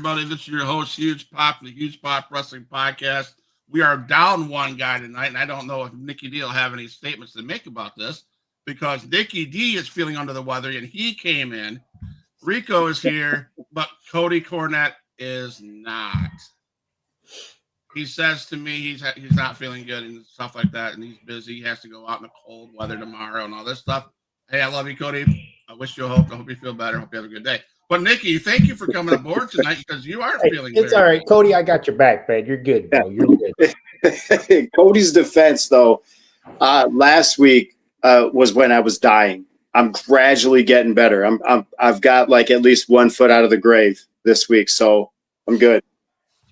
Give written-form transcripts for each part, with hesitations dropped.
everybody? This is your host, Huge Pop, the Huge Pop Wrestling Podcast. We are down one guy tonight, and I don't know if Nikki D will have any statements to make about this because Nikki D is feeling under the weather, and he came in. Rico is here, but Cody Cornett is not. He says to me he's not feeling good and stuff like that, and he's busy. He has to go out in the cold weather tomorrow and all this stuff. Hey, I love you, Cody. I wish you hope. I hope you feel better. Hope you have a good day. But Nikki, thank you for coming aboard tonight because you are feeling. It's all right, Cody. I got your back, man. You're good, bro. You're good. Cody's defense, though, last week was when I was dying. I'm gradually getting better. I've got like at least 1 foot out of the grave this week, so I'm good.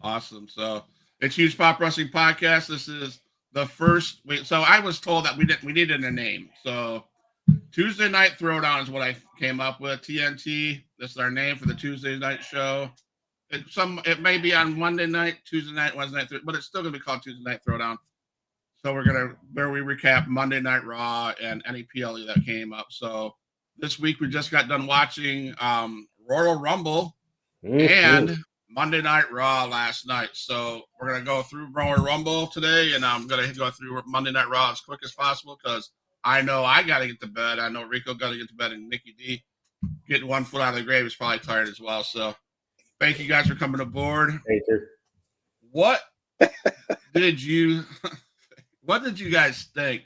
Awesome. So it's Huge Pop Wrestling Podcast. This is the first week. So I was told that we needed a name. So Tuesday Night Throwdown is what I came up with. TNT. This is our name for the Tuesday night show. It may be on Monday night, Tuesday night, Wednesday night, but it's still gonna be called Tuesday Night Throwdown. So we recap Monday Night Raw and any PLE that came up. So this week we just got done watching Royal Rumble and Monday Night Raw last night. So we're gonna go through Royal Rumble today, and I'm gonna go through Monday Night Raw as quick as possible because I know I got to get to bed. I know Rico got to get to bed, and Nikki D getting 1 foot out of the grave is probably tired as well. So thank you guys for coming aboard. Thank you. What did you guys think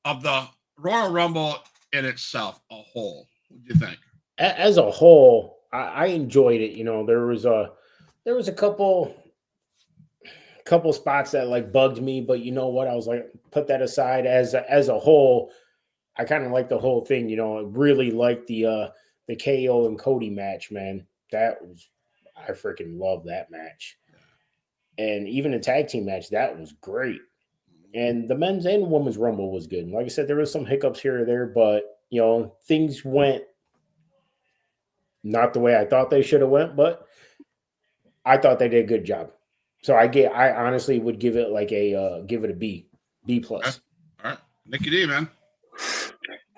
of the Royal Rumble in itself, a whole? What did you think? As a whole, I enjoyed it. You know, there was a couple spots that like bugged me, but you know what? I was like, put that aside. As a whole, I kind of like the whole thing. You know, I really liked the KO and Cody match, man. I freaking love that match. And even the tag team match, that was great. And the men's and women's Rumble was good. And like I said, there was some hiccups here or there, but you know, things went not the way I thought they should have went, but I thought they did a good job. So I honestly would give it like give it a B plus. All right. Nikki D, man.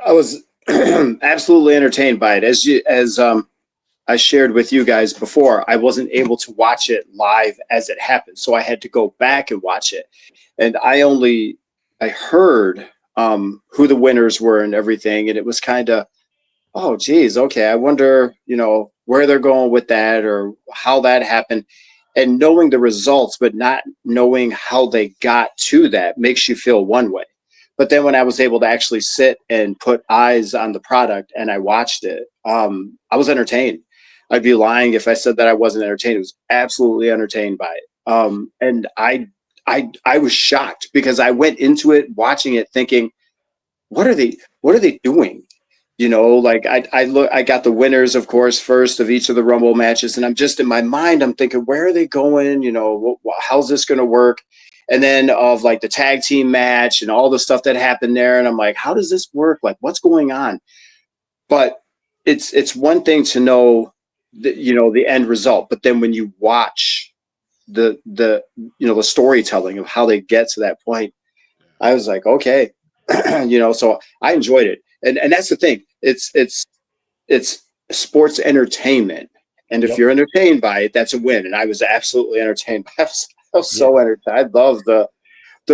I was absolutely entertained by it. As I shared with you guys before, I wasn't able to watch it live as it happened, so I had to go back and watch it. And I heard who the winners were and everything, and it was kind of, oh geez, okay, I wonder, you know, where they're going with that or how that happened. And knowing the results, but not knowing how they got to that makes you feel one way. But then when I was able to actually sit and put eyes on the product and I watched it, I was entertained. I'd be lying if I said that I wasn't entertained. I was absolutely entertained by it. And I was shocked because I went into it watching it thinking, what are they doing? You know, like I got the winners, of course, first of each of the Rumble matches. And I'm just in my mind, I'm thinking, where are they going? You know, how's this going to work? And then of like the tag team match and all the stuff that happened there. And I'm like, how does this work? Like, what's going on? But it's one thing to know that, you know, the end result. But then when you watch the storytelling of how they get to that point, I was like, okay, you know, so I enjoyed it. And that's the thing. It's sports entertainment. And if you're entertained by it, that's a win. And I was absolutely entertained. I was so entertained. I love the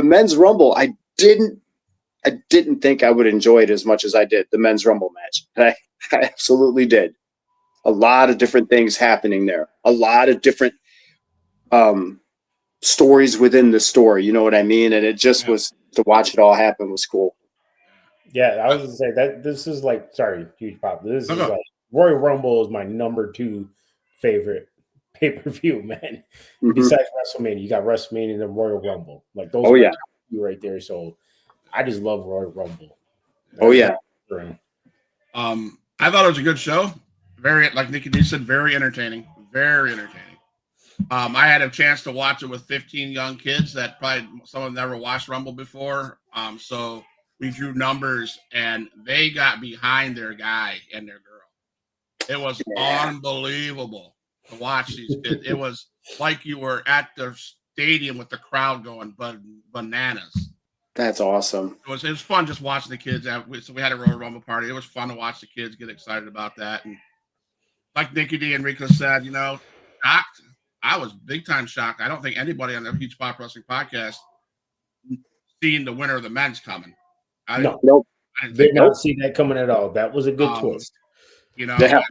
men's Rumble. I didn't think I would enjoy it as much as I did the men's Rumble match. I absolutely did. A lot of different things happening there. A lot of different stories within the story. You know what I mean? And it just was, to watch it all happen was cool. Yeah, I was going to say that this is like, sorry, Huge Pop. This is like Royal Rumble is my number 2 favorite pay-per-view, man. Mm-hmm. Besides WrestleMania, you got WrestleMania and then Royal Rumble. Like those are right there. So I just love Royal Rumble. I thought it was a good show. Very, like Nikki D said, very entertaining. Very entertaining. I had a chance to watch it with 15 young kids that probably some of them never watched Rumble before. So we drew numbers, and they got behind their guy and their girl. It was unbelievable to watch these kids. It was like you were at the stadium with the crowd going bananas. That's awesome. It was fun just watching the kids. So we had a Royal Rumble party. It was fun to watch the kids get excited about that. And like Nikki D and Rico said, you know, shocked. I was big time shocked. I don't think anybody on the Huge Pop Wrestling podcast seen the winner of the men's coming. Nope. Did not see that coming at all. That was a good twist. You know, Yeah.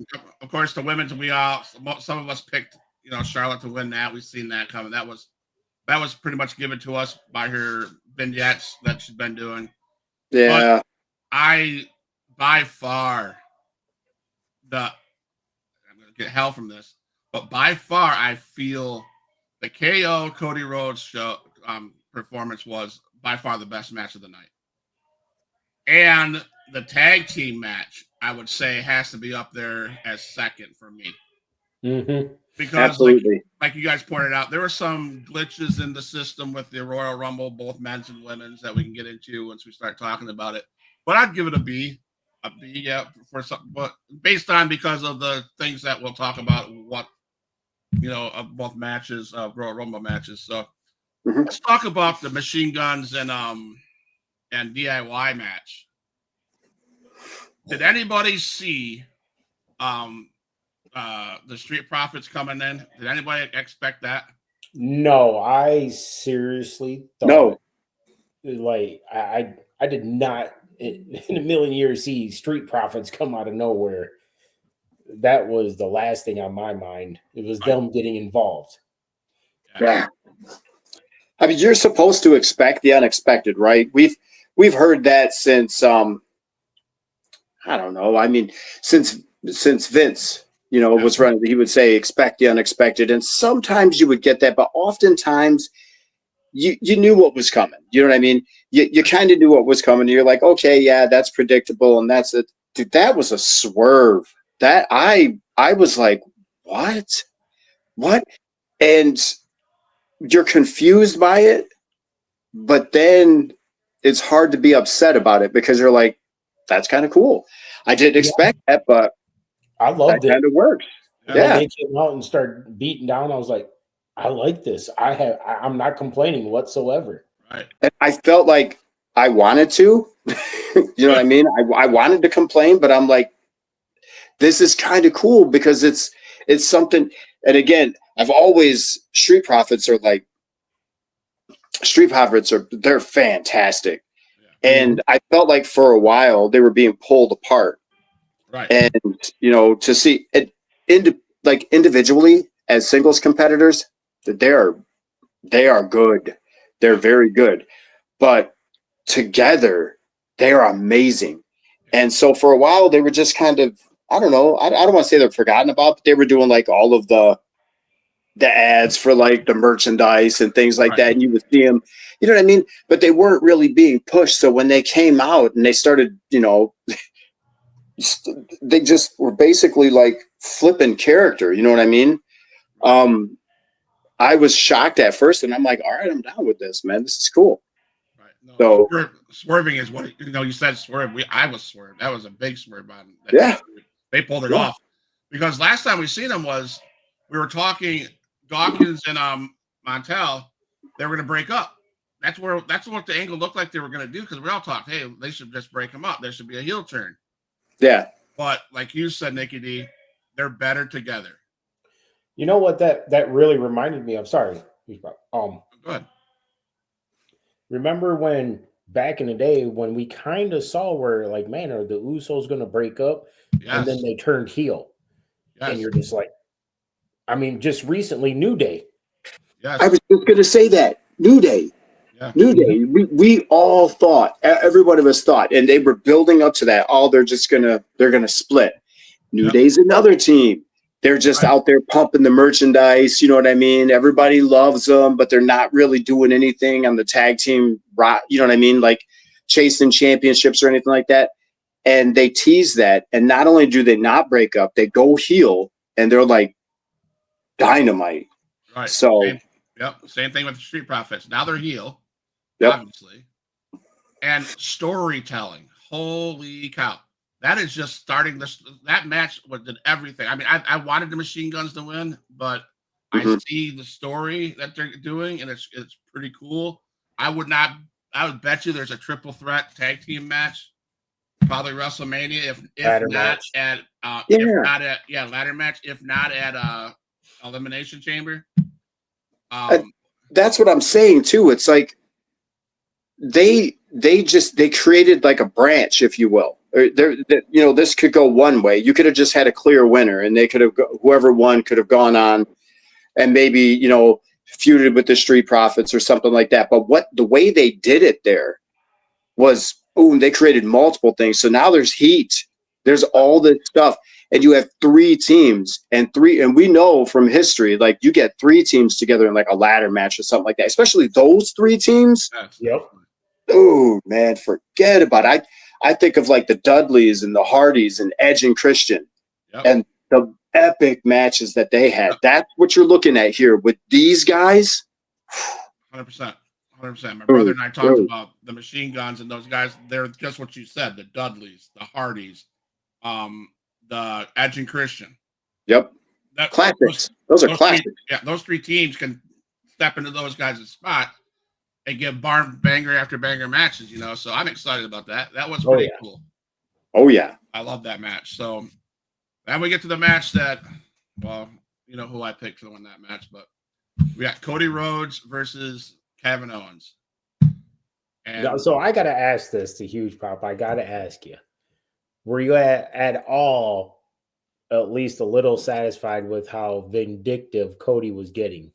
of course, the women's, some of us picked, Charlotte to win that. We've seen that coming. That was pretty much given to us by her vignettes that she's been doing. Yeah. But by far, I'm going to get hell from this, but by far, I feel the KO Cody Rhodes show performance was by far the best match of the night. And the tag team match, I would say, has to be up there as second for me. Mm-hmm. Because, like you guys pointed out, there were some glitches in the system with the Royal Rumble, both men's and women's, that we can get into once we start talking about it. But I'd give it a B, yeah, for some, but based on because of the things that we'll talk about, of both matches, Royal Rumble matches. So let's talk about the Machine Guns and DIY match. Did anybody see the Street Profits coming in? Did anybody expect that? No, I seriously thought I did not in a million years see Street Profits come out of nowhere. That was the last thing on my mind. It was them getting involved. Yeah. I mean, you're supposed to expect the unexpected, right? We've heard that since I don't know. I mean, since Vince, was running, he would say expect the unexpected, and sometimes you would get that, but oftentimes you knew what was coming. You know what I mean? You kind of knew what was coming. You're like, okay, yeah, that's predictable, and that's it. Dude, that was a swerve. That I was like, what? And you're confused by it, but then it's hard to be upset about it because you're like, that's kind of cool. I didn't expect that, but I loved it. Kind of works. Yeah. When they came out and started beating down, I was like, I like this. I'm not complaining whatsoever. Right. And I felt like I wanted to. You know what I mean? I wanted to complain, but I'm like, this is kind of cool because it's something. And again, Street Profits are they're fantastic. Yeah. And I felt like for a while they were being pulled apart. Right. And, to see it individually as singles competitors, they are good. They're very good. But together, they are amazing. And so for a while, they were just kind of, I don't know, I don't want to say they're forgotten about, but they were doing all of the ads for the merchandise and things like that. And you would see them, you know what I mean? But they weren't really being pushed. So when they came out and they started, they just were basically flipping character. You know what I mean? I was shocked at first, and I'm like, all right, I'm down with this, man. This is cool. Right. No, so swerving is what you said. Swerve. I was swerved. That was a big swerve on. Yeah. They pulled it off because last time we seen them was we were talking Dawkins and Montel. They were going to break up. That's what the angle looked like they were going to do because we all talked, hey, they should just break them up. There should be a heel turn. Yeah. But like you said, Nikki D, they're better together. You know what that really reminded me of? Sorry. Go ahead. Remember when back in the day when we kind of saw where man, are the Usos going to break up? Yes. And then they turned heel. Yes. And you're just like, I mean, just recently, New Day. Yes. I was just going to say that. New Day. Yeah. New Day. We all thought, every one of us thought, and they were building up to that. They're going to split. New Day's another team. They're just out there pumping the merchandise. You know what I mean? Everybody loves them, but they're not really doing anything on the tag team. You know what I mean? Chasing championships or anything like that. And they tease that. And not only do they not break up, they go heel and they're like dynamite. Right. So, same thing with the Street Profits. Now they're heel, obviously. And storytelling. Holy cow. That is just starting that match did everything. I mean, I wanted the Machine Guns to win, but I see the story that they're doing, and it's pretty cool. I would bet you there's a triple threat tag team match, probably WrestleMania, if not at ladder match, if not at Elimination Chamber. That's what I'm saying too. It's like they created like a branch, if you will. This could go one way. You could have just had a clear winner, and they could have whoever won could have gone on and maybe feuded with the Street Profits or something like that. But the way they did it there was, boom, they created multiple things. So now there's heat. There's all this stuff. And you have 3 teams and we know from history, like you get 3 teams together in like a ladder match or something like that, especially those 3 teams. Yep. Oh man, forget about it. I think of like the Dudleys and the Hardys and Edge and Christian and the epic matches that they had. That's what you're looking at here with these guys. 100%. My brother and I talked about the Machine Guns and those guys. They're just what you said, the Dudleys, the Hardys, the Edge and Christian. Yep. Classics. Those are classics. Those 3 teams can step into those guys' spot and give banger after banger matches, So I'm excited about that. That was pretty cool. Oh, yeah. I love that match. So then we get to the match that, well, you know who I picked to win that match, but we got Cody Rhodes versus Kevin Owens. And so I got to ask this to Huge Pop. I got to ask you. Were you at all at least a little satisfied with how vindictive Cody was getting?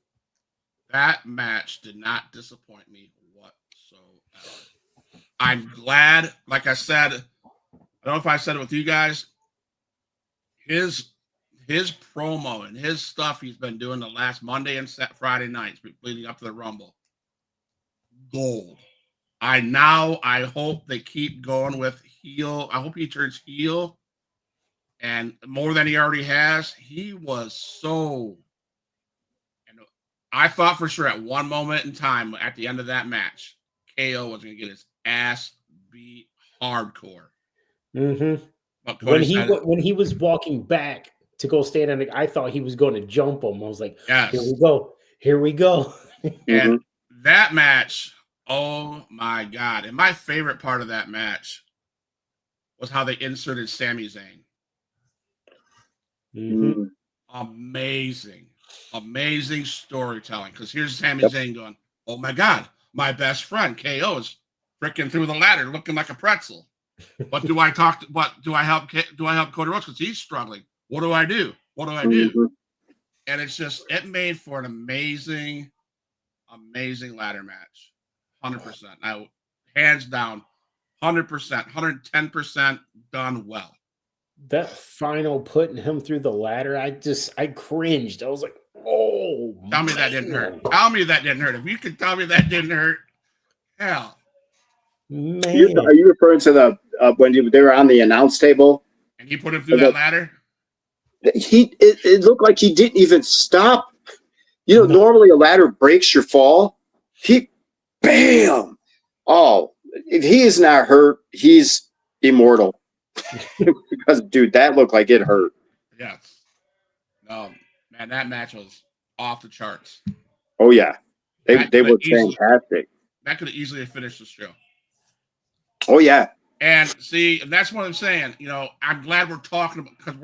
That match did not disappoint me whatsoever. I'm glad, like I said, I don't know if I said it with you guys, his promo and his stuff he's been doing the last Monday and Friday nights leading up to the Rumble. Gold. I hope they keep going with heel. I hope he turns heel, and more than he already has. He was so, and I thought for sure at one moment in time at the end of that match, KO was going to get his ass beat hardcore. Mm-hmm. When he was walking back to go stand on I thought he was going to jump him. I was like, yes. Here we go. And that match, oh my God. And my favorite part of that match was how they inserted Sami Zayn. Mm-hmm. Amazing storytelling. Because here's Sami Zayn going, oh my God, my best friend KO is freaking through the ladder looking like a pretzel. But do I help Cody Rhodes because he's struggling? What do I do? Mm-hmm. And it's just, it made for an amazing ladder match. 100%. Now, hands down, 100%, 110% done well. That final putting him through the ladder, I cringed. I was like, oh, tell me that didn't hurt. Tell me that didn't hurt. If you could tell me that didn't hurt, hell. Man. Are you referring to the when they were on the announce table? And he put him through that ladder? It looked like he didn't even stop. Normally a ladder breaks your fall. Bam! Oh, if he is not hurt, he's immortal. Because, dude, that looked like it hurt. Yes. No, man, that match was off the charts. Oh, yeah. They were fantastic. That could have easily finished the show. Oh, yeah. And see, that's what I'm saying. I'm glad we're talking about, because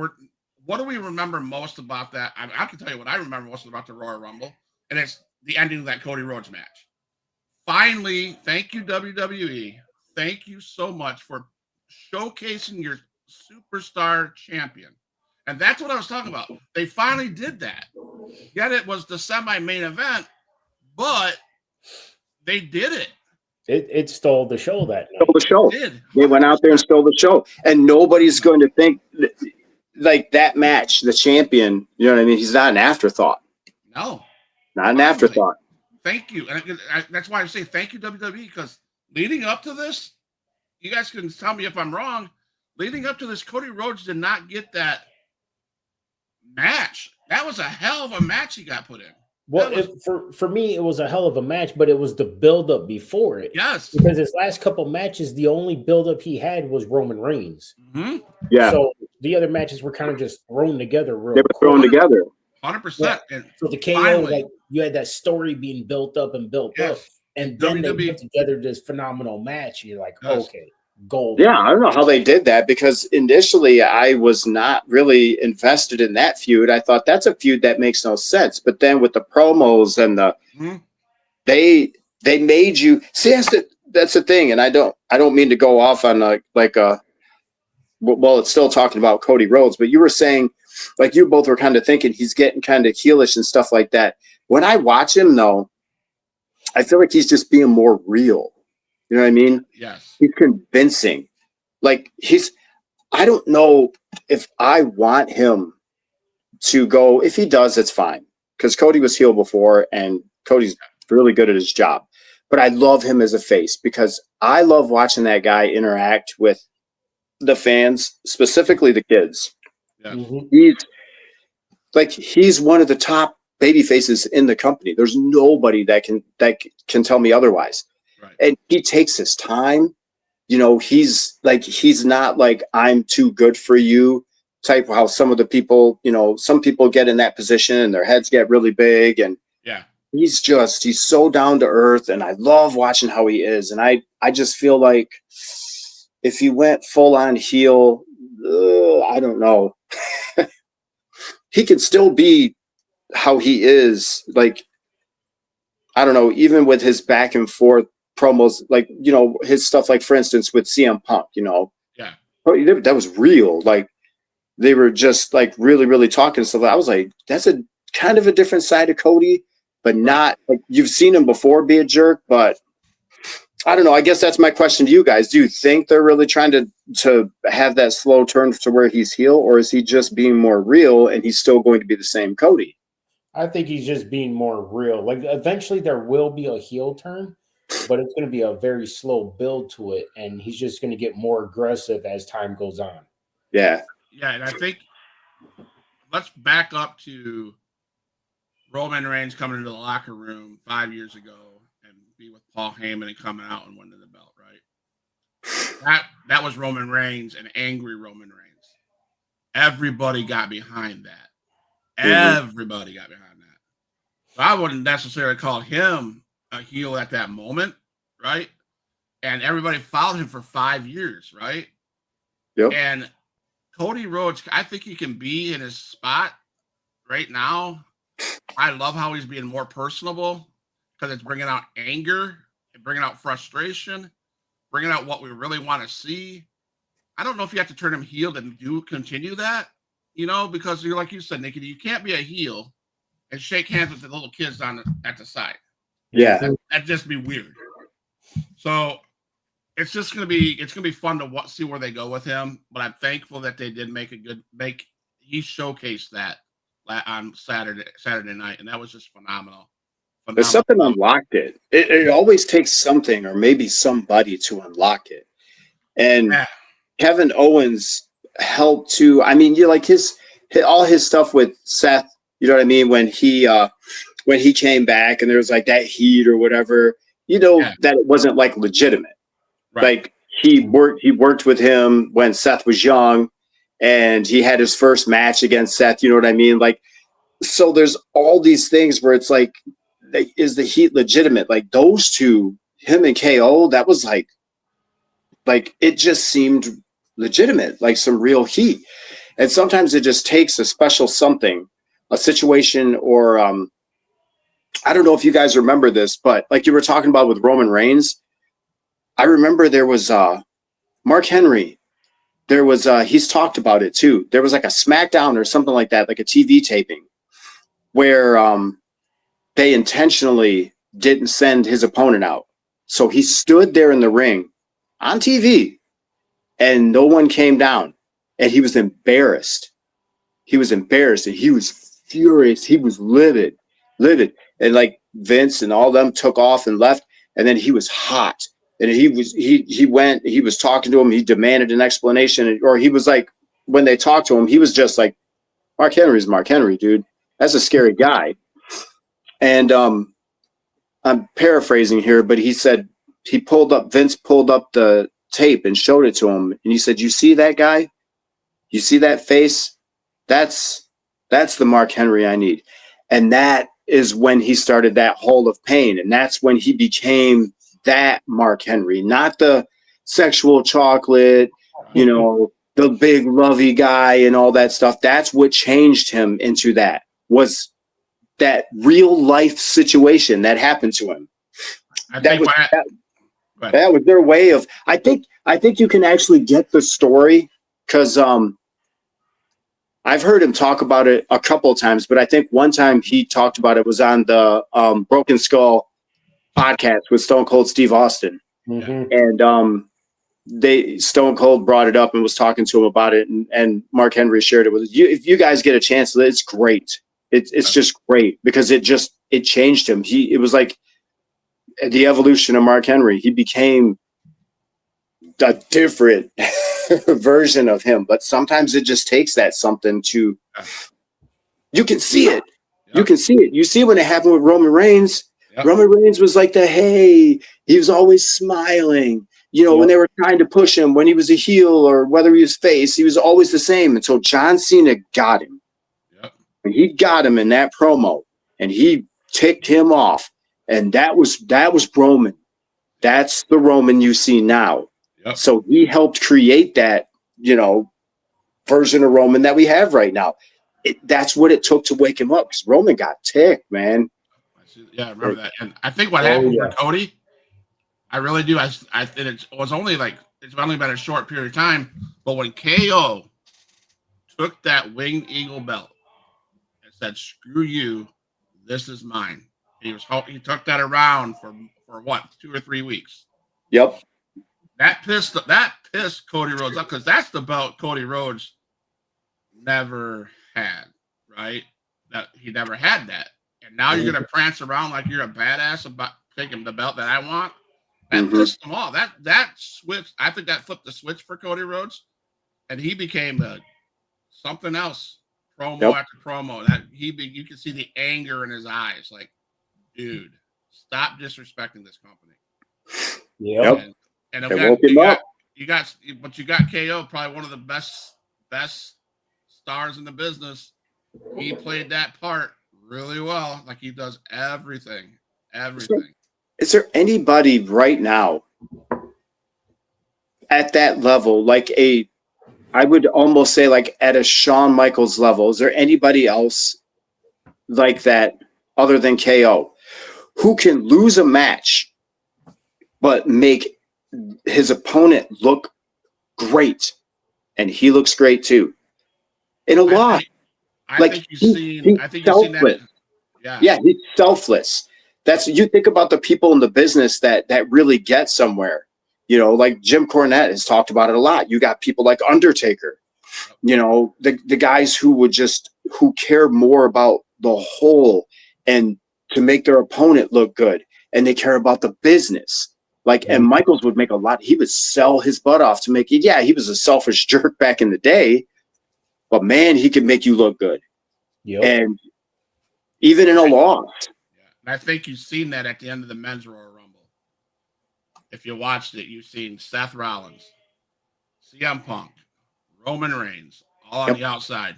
what do we remember most about that? I can tell you what I remember most about the Royal Rumble, and it's the ending of that Cody Rhodes match. Finally, thank you, WWE. Thank you so much for showcasing your superstar champion. And that's what I was talking about. They finally did that. Yet it was the semi-main event, but they did it. It stole the show that night. Stole the show. They went out there and stole the show. And nobody's going to think like that match, the champion, you know what I mean? He's not an afterthought. No. Not an afterthought. Thank you. And that's why I say thank you, WWE, because leading up to this, you guys can tell me if I'm wrong, leading up to this, Cody Rhodes did not get that match. That was a hell of a match he got put in. Well, for me, it was a hell of a match, but it was the buildup before it. Yes. Because his last couple matches, the only buildup he had was Roman Reigns. Mm-hmm. Yeah. So the other matches were kind of just thrown together real They were thrown together. 100%. Yeah. And so the KO, finally, you had that story being built up and built up. And then they put together this phenomenal match. And you're like, okay, gold. Yeah, I don't know how they did that because initially I was not really invested in that feud. I thought that's a feud that makes no sense. But then with the promos and they made you see. That's the thing, and I don't mean to go off on well, it's still talking about Cody Rhodes, but you were saying, like, you both were kind of thinking he's getting kind of heelish and stuff like that. When I watch him, though, I feel like he's just being more real. You know what I mean? Yes. He's convincing. Like, I don't know if I want him to go. If he does, it's fine. Because Cody was heel before, and Cody's really good at his job. But I love him as a face because I love watching that guy interact with the fans, specifically the kids. Yeah. He's one of the top baby faces in the company. There's nobody that can tell me otherwise. Right. And he takes his time. You know, he's not like I'm too good for you type. How some of the people, some people get in that position and their heads get really big. And yeah, he's so down to earth. And I love watching how he is. And I just feel like if he went full on heel, I don't know. He could still be how he is. Like, I don't know, even with his back and forth promos, like, his stuff, like, for instance, with CM Punk, yeah, that was real. Like, they were just like really, really talking stuff. I was like, that's a kind of a different side of Cody, but not like you've seen him before be a jerk, but I don't know. I guess that's my question to you guys. Do you think they're really trying to have that slow turn to where he's heel, or is he just being more real and he's still going to be the same Cody? I think he's just being more real. Like, eventually there will be a heel turn, but it's going to be a very slow build to it, and he's just going to get more aggressive as time goes on. Yeah. Yeah, and I think let's back up to Roman Reigns coming into the locker room 5 years ago and be with Paul Heyman and coming out and winning the belt, right? That was Roman Reigns, an angry Roman Reigns. Everybody got behind that. Everybody got behind that. So I wouldn't necessarily call him a heel at that moment, right? And everybody followed him for 5 years, right? Yep. And Cody Rhodes, I think he can be in his spot right now. I love how he's being more personable because it's bringing out anger, and bringing out frustration, bringing out what we really want to see. I don't know if you have to turn him heel to continue that, because you're like you said, Nikki, you can't be a heel and shake hands with the little kids at the side. Yeah, that'd just be weird. So it's gonna be fun to see where they go with him. But I'm thankful that they did he showcased that on Saturday night, and that was just phenomenal. There's something unlocked it. It always takes something or maybe somebody to unlock it. And Kevin Owens helped to. I mean, you like all his stuff with Seth. You know what I mean? When he came back and there was like that heat or whatever. That it wasn't like legitimate. Right. Like he worked with him when Seth was young, and he had his first match against Seth. You know what I mean? Like, so there's all these things where it's like, is the heat legitimate? Like those two, him and KO, that was like it just seemed legitimate, like some real heat. And sometimes it just takes a special something, a situation, or I don't know if you guys remember this, but like you were talking about with Roman Reigns, I remember there was Mark Henry. There was he's talked about it too. There was like a SmackDown or something like that, like a TV taping, where they intentionally didn't send his opponent out. So he stood there in the ring on TV, and no one came down, and he was embarrassed. He was embarrassed, and he was furious. He was livid. And like Vince and all them took off and left, and then he was hot. And he was talking to him. He demanded an explanation, or he was like, when they talked to him, he was just like, Mark Henry's Mark Henry, dude. That's a scary guy. And I'm paraphrasing here, but he said Vince pulled up the tape and showed it to him. And he said, you see that guy? You see that face? That's the Mark Henry I need. And that is when he started that Hall of Pain. And that's when he became that Mark Henry, not the sexual chocolate, you know, the big lovey guy and all that stuff. That's what changed him into that, was that real life situation that happened to him. That was their way of, I think you can actually get the story, because I've heard him talk about it a couple of times, but I think one time he talked about it was on the Broken Skull podcast with Stone Cold Steve Austin. And Stone Cold brought it up and was talking to him about it, and Mark Henry shared it with you. If you guys get a chance, it's great. It's just great, because it changed him. It was like the evolution of Mark Henry. He became a different version of him, but sometimes it just takes that something to, you can see it. You can see it. You see when it happened with Roman Reigns. Roman Reigns was like he was always smiling. You know, when they were trying to push him, when he was a heel or whether he was face, he was always the same until John Cena got him. And he got him in that promo, and he ticked him off. And that was Roman. That's the Roman you see now. So he helped create that, you know, version of Roman that we have right now. That's what it took to wake him up, because Roman got ticked, man. Yeah, I remember that. And I think what happened for Cody, I really do. I it was only like, it's only been a short period of time, but when KO took that winged eagle belt and said, "Screw you, this is mine," he took that around for what, 2 or 3 weeks. Yep. That pissed Cody Rhodes up, because that's the belt Cody Rhodes never had, right? That he never had that. And now you're gonna prance around like you're a badass about taking the belt that I want. That pissed him off. That switch, I think that flipped the switch for Cody Rhodes, and he became something else. Promo after promo. You can see the anger in his eyes. Like, dude, stop disrespecting this company. And again, you got KO, probably one of the best stars in the business. He played that part really well, like he does everything. Is there anybody right now at that level, like I would almost say like at a Shawn Michaels level, is there anybody else like that other than KO who can lose a match but make his opponent look great, and he looks great too? In a lot. I think you've seen that. Yeah, he's selfless. You think about the people in the business that really get somewhere. You know, like Jim Cornette has talked about it a lot. You got people like Undertaker, you know, the guys who care more about the whole and to make their opponent look good, and they care about the business. Like, and Michaels would make a lot. He would sell his butt off to make it. Yeah, he was a selfish jerk back in the day, but man, he could make you look good. And even in a loss. And I think you've seen that at the end of the Men's Royal Rumble. If you watched it, you've seen Seth Rollins, CM Punk, Roman Reigns, all on the outside.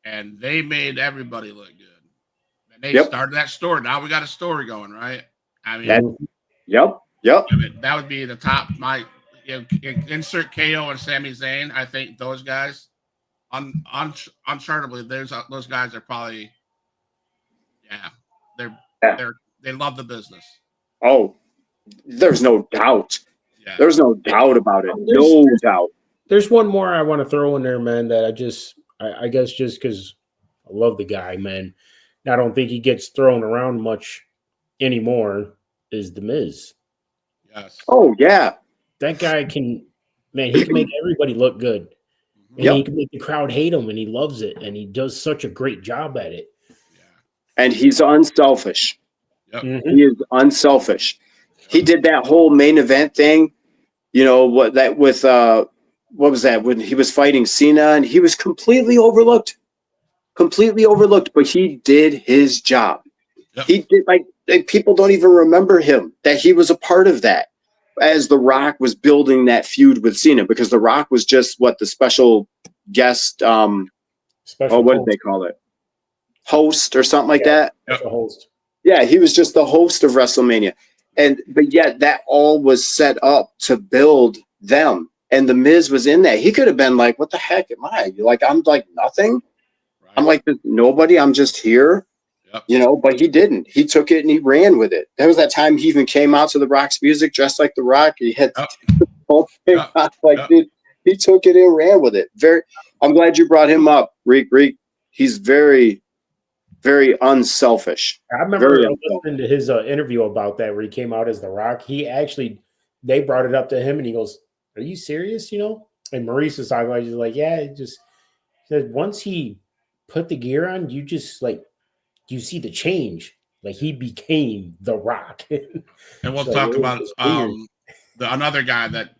And they made everybody look good. And they started that story. Now we got a story going, right? I mean, I mean, that would be the top. Insert KO and Sami Zayn. I think those guys, unchartably, those guys are probably, they love the business. Oh, there's no doubt. There's no doubt about it. No doubt. There's one more I want to throw in there, man, that I guess just because I love the guy, man. I don't think he gets thrown around much anymore, is The Miz. Yes. Oh, yeah. That guy he can make everybody look good. And he can make the crowd hate him, and he loves it, and he does such a great job at it. And he's unselfish. He is unselfish. He did that whole main event thing, you know, what was that, when he was fighting Cena, and he was completely overlooked, but he did his job. He did, like people don't even remember him, that he was a part of that as The Rock was building that feud with Cena, because The Rock was just the special guest, what did they call it? Host or something like that. Host. Yeah, he was just the host of WrestleMania. But yet that all was set up to build them. And the Miz was in there. He could have been like, what the heck am I? Like, I'm like nothing. Right. I'm like nobody. I'm just here. Yep. But he didn't. He took it and he ran with it. There was that time he even came out to the Rock's music dressed like the Rock. He had the whole thing on. Dude, he took it and ran with it. I'm glad you brought him up, Reek. He's very, very unselfish. I remember listening to his interview about that where he came out as the Rock. They brought it up to him and he goes, "Are you serious?" And Maurice was talking about, he's like, "Yeah." It just said once he put the gear on, you just like you see the change. Like he became the Rock. And we'll talk about another guy that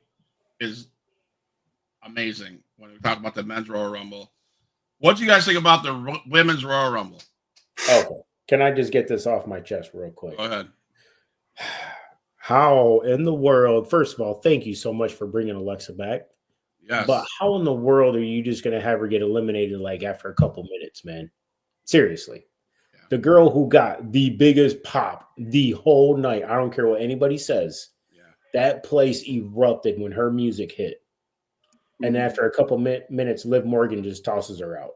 is amazing when we talk about the men's Royal Rumble. What do you guys think about the women's Royal Rumble? Okay. Can I just get this off my chest real quick? Go ahead. How in the world, first of all, thank you so much for bringing Alexa back. Yes. But how in the world are you just going to have her get eliminated like after a couple minutes, man? Seriously. Yeah. The girl who got the biggest pop the whole night, I don't care what anybody says, that place erupted when her music hit. And after a couple minutes, Liv Morgan just tosses her out.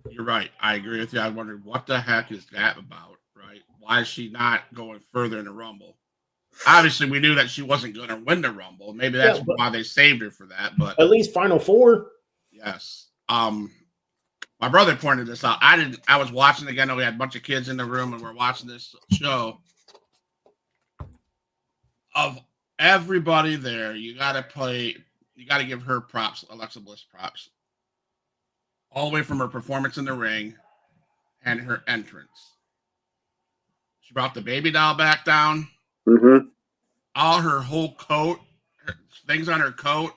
You're right. I agree with you. I wondered what the heck is that about, right? Why is she not going further in the Rumble? Obviously, we knew that she wasn't going to win the Rumble. Maybe that's why they saved her for that. But at least Final Four. Yes. My brother pointed this out. I was watching again. We had a bunch of kids in the room and we're watching this show. Of everybody there, you got to give her props, Alexa Bliss props. All the way from her performance in the ring and her entrance. She brought the baby doll back down. Mm-hmm. All her whole coat, things on her coat,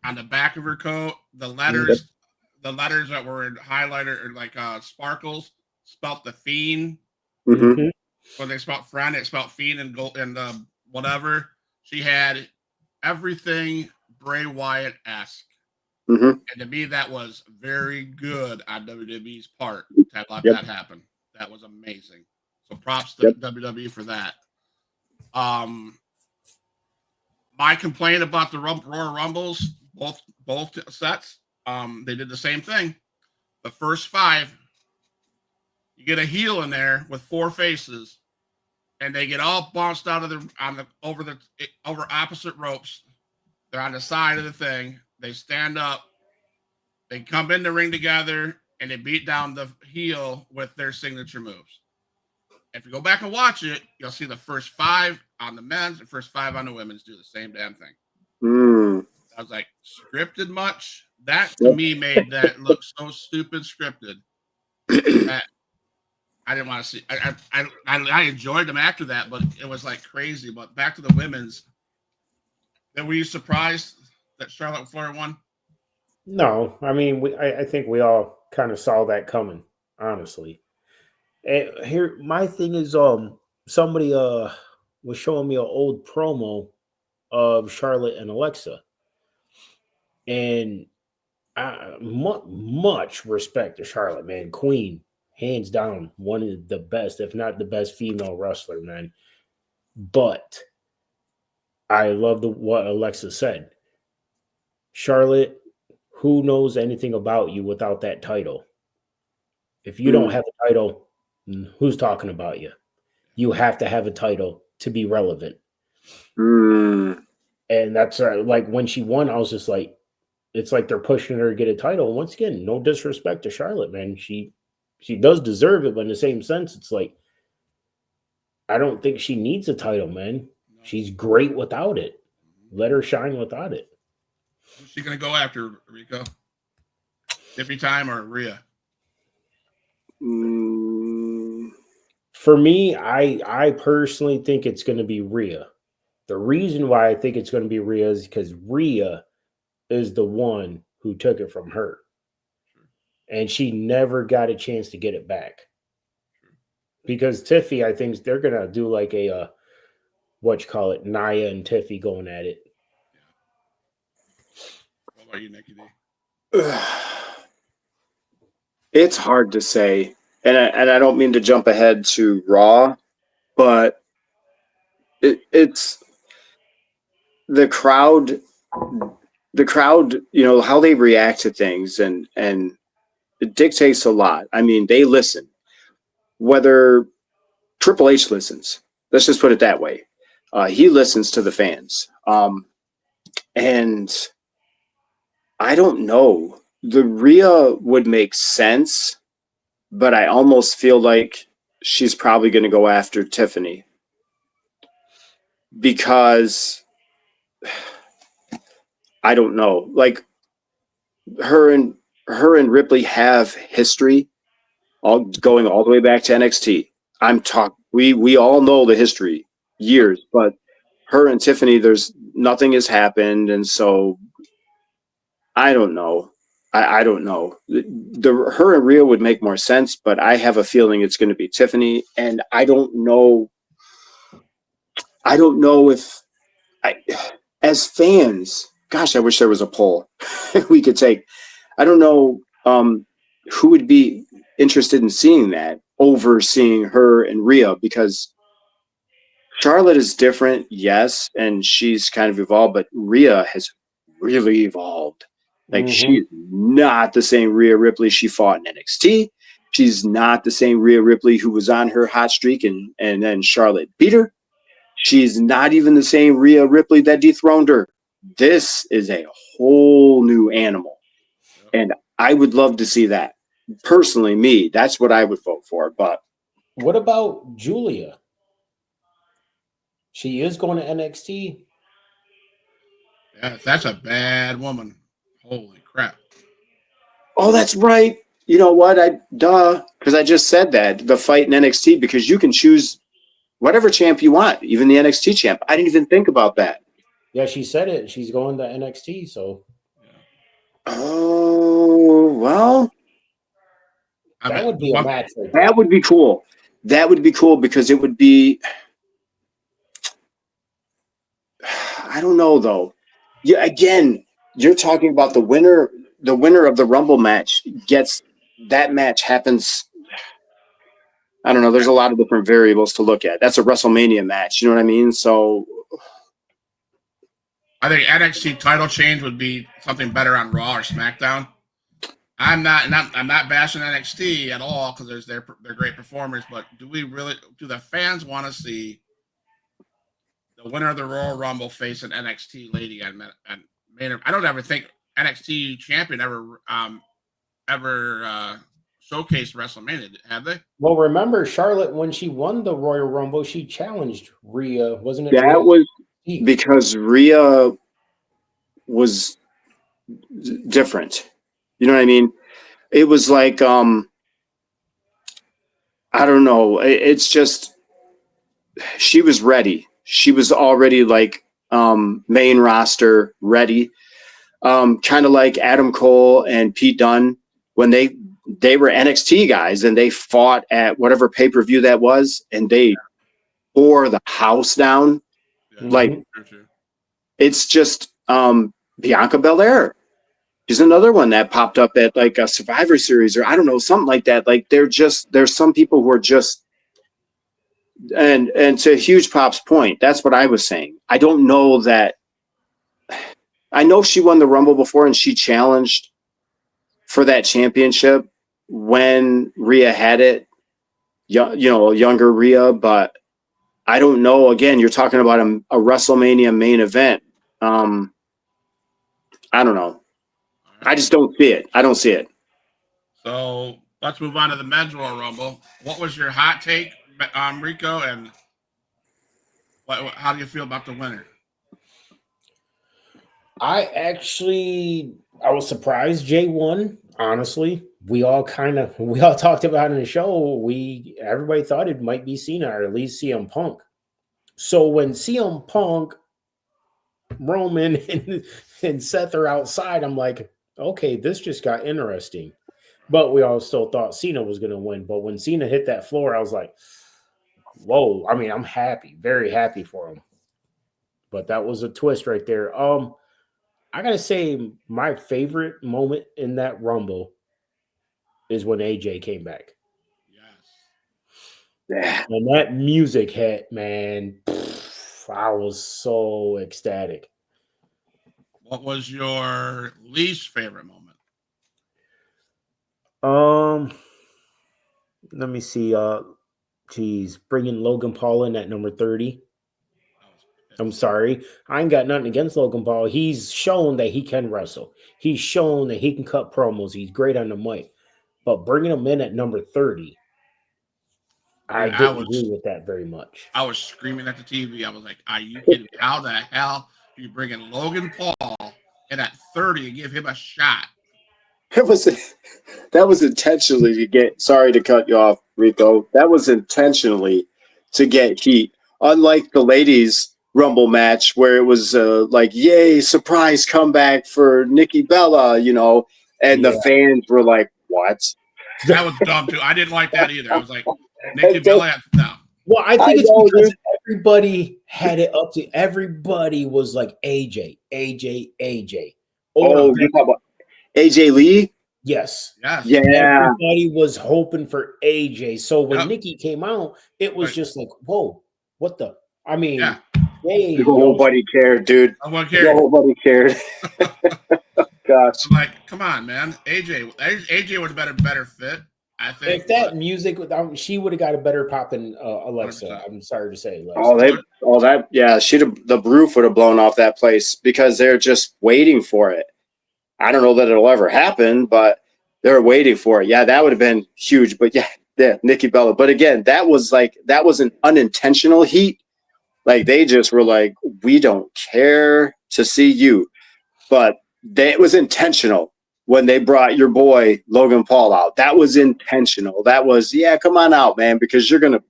on the back of her coat, the letters that were in highlighter or like sparkles, spelt the Fiend. Mm-hmm. When they spelt friend, it spelt Fiend and gold and whatever. She had everything Bray Wyatt-esque. Mm-hmm. And to me, that was very good on WWE's part to have let that happen. That was amazing. So props to WWE for that. My complaint about the Royal Rumbles, both sets, they did the same thing. The first 5, you get a heel in there with 4 faces, and they get all bounced out of over opposite ropes. They're on the side of the thing. They stand up. They come in the ring together, and they beat down the heel with their signature moves. If you go back and watch it, you'll see the first 5 on the men's and first 5 on the women's do the same damn thing. I was like, scripted much? That, to me, made that look so stupid scripted that I didn't want to see. I enjoyed them after that, but it was like crazy. But back to the women's. Then were you surprised that Charlotte Flair won? No, I mean, I think we all kind of saw that coming, honestly. And here, my thing is, somebody was showing me an old promo of Charlotte and Alexa, and much respect to Charlotte, man, queen, hands down, one of the best, if not the best female wrestler, man. But I love what Alexa said. Charlotte, who knows anything about you without that title? If you don't have a title, who's talking about you? You have to have a title to be relevant. And that's like when she won, I was just like, it's like they're pushing her to get a title. Once again, no disrespect to Charlotte, man. She does deserve it, but in the same sense, it's like, I don't think she needs a title, man. She's great without it. Let her shine without it. Who's she going to go after, Rico? Tiffy Time or Rhea? For me, I personally think it's going to be Rhea. The reason why I think it's going to be Rhea is because Rhea is the one who took it from her. And she never got a chance to get it back. Because Tiffy, I think they're going to do like a, Nia and Tiffy going at it. What about you, Nikki D? It's hard to say. And I don't mean to jump ahead to Raw, but it's the crowd. The crowd, how they react to things, and it dictates a lot. I mean, they listen. Whether Triple H listens, let's just put it that way. He listens to the fans. And I don't know. The Rhea would make sense, but I almost feel like she's probably going to go after Tiffany because I don't know. Like her and Ripley have history, all going all the way back to NXT. We all know the history, years, but her and Tiffany, there's nothing has happened, and so I don't know. I don't know. Her and Rhea would make more sense, but I have a feeling it's going to be Tiffany, and I don't know. I don't know if as fans, gosh, I wish there was a poll we could take. I don't know who would be interested in seeing that over seeing her and Rhea, because Charlotte is different, yes, and she's kind of evolved, but Rhea has really evolved. Like, she's not the same Rhea Ripley she fought in NXT. She's not the same Rhea Ripley who was on her hot streak and then Charlotte beat her. She's not even the same Rhea Ripley that dethroned her. This is a whole new animal. And I would love to see that. Personally, me, that's what I would vote for. But what about Julia? She is going to NXT. Yeah, that's a bad woman. Holy crap. Oh, that's right. You know what? Because I just said that, the fight in NXT, because you can choose whatever champ you want, even the NXT champ. I didn't even think about that. Yeah, she said it. She's going to NXT, so. Oh, well. That would be a match. That would be cool. That would be cool because it would be. I don't know, though. Yeah, again, you're talking about the winner. The winner of the Rumble match gets that match happens. I don't know. There's a lot of different variables to look at. That's a WrestleMania match. You know what I mean? So I think NXT title change would be something better on Raw or SmackDown. I'm not bashing NXT at all because they're great performers. But do the fans want to see the winner of the Royal Rumble face an NXT lady and I don't ever think NXT champion ever showcased WrestleMania, have they? Well, remember Charlotte when she won the Royal Rumble, she challenged Rhea, wasn't it? that was because Rhea was different. You know what I mean? It was like I don't know. It's just she was ready. She was already like main roster ready. Kind of like Adam Cole and Pete Dunne when they were NXT guys and they fought at whatever pay-per-view that was and they tore the house down. Yeah, like it's just Bianca Belair. She's another one that popped up at like a Survivor Series or I don't know, something like that. Like there's some people who are just and to Huge Pop's point, that's what I was saying. I don't know that. I know she won the Rumble before and she challenged for that championship when Rhea had it, younger Rhea, but I don't know. Again, you're talking about a WrestleMania main event. I don't know. I just don't see it. I don't see it. So let's move on to the men's Royal Rumble. What was your hot take, Rico, and how do you feel about the winner? I was surprised Jey won, honestly. We all talked about it in the show. Everybody thought it might be Cena or at least CM Punk. So when CM Punk, Roman, and Seth are outside, I'm like, okay, this just got interesting. But we all still thought Cena was going to win. But when Cena hit that floor, I was like, whoa. I mean, I'm happy, very happy for him. But that was a twist right there. I got to say my favorite moment in that Rumble is when AJ came back. Yes. And that music hit, man. I was so ecstatic. What was your least favorite moment? Let me see. Geez, bringing Logan Paul in at number 30. I'm sorry. I ain't got nothing against Logan Paul. He's shown that he can wrestle. He's shown that he can cut promos. He's great on the mic. But bringing him in at number 30, I didn't agree with that very much. I was screaming at the TV. I was like, are you kidding? How the hell are you bringing Logan Paul in at 30 and give him a shot? That was intentionally to get, sorry to cut you off, Rico. That was intentionally to get heat. Unlike the ladies' Rumble match where it was like, yay, surprise comeback for Nikki Bella, and the fans were like, what? That was dumb too. I didn't like that either. I was like, Nikki Bella, no. Well, I think it's because everybody had it up to, everybody was like AJ. Oh, you talking about AJ Lee? Yes. Yeah. Everybody was hoping for AJ. So when Nikki came out, it was just like, whoa, what the? I mean, nobody cared, dude. Nobody cared. Gosh. I'm like, come on, man. AJ would have been a better fit, I think. If that music, she would have got a better pop than Alexa. 100%. I'm sorry to say. The roof would have blown off that place because they're just waiting for it. I don't know that it'll ever happen, but they're waiting for it. Yeah, that would have been huge. But yeah, Nikki Bella. But again, that was an unintentional heat. Like they just were like, we don't care to see you. But it was intentional when they brought your boy Logan Paul out. That was intentional. That was, come on out, man, because you're gonna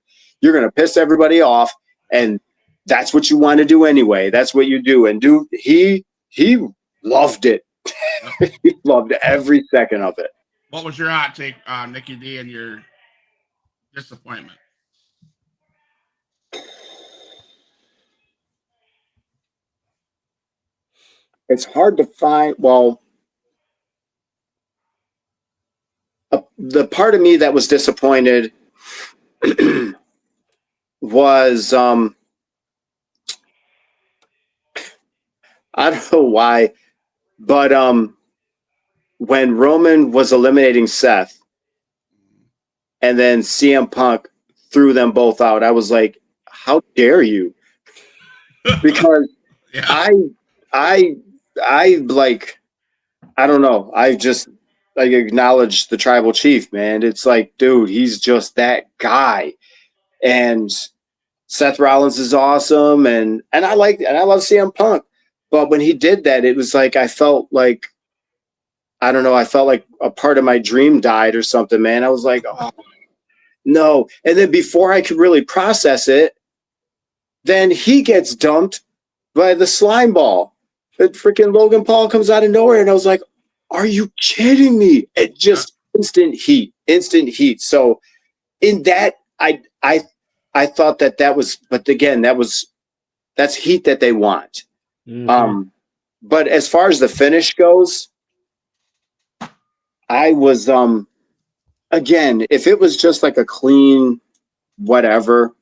piss everybody off, and that's what you want to do anyway. That's what you do. And dude, he loved it. He loved every second of it. What was your hot take on Nikki D and your disappointment? It's hard to find. Well, the part of me that was disappointed was I don't know why, but when Roman was eliminating Seth and then CM Punk threw them both out, I was like, how dare you? Because I don't know. I just acknowledge the tribal chief, man. It's like, dude, he's just that guy. And Seth Rollins is awesome, and I love CM Punk. But when he did that, it was like I felt like, I don't know, I felt like a part of my dream died or something, man. I was like, oh no. And then before I could really process it, then he gets dumped by the slime ball. That freaking Logan Paul comes out of nowhere, and I was like, are you kidding me? It just instant heat. So in that, I thought that was, but again, that's heat that they want. Mm-hmm. But as far as the finish goes, I was, again, if it was just like a clean whatever,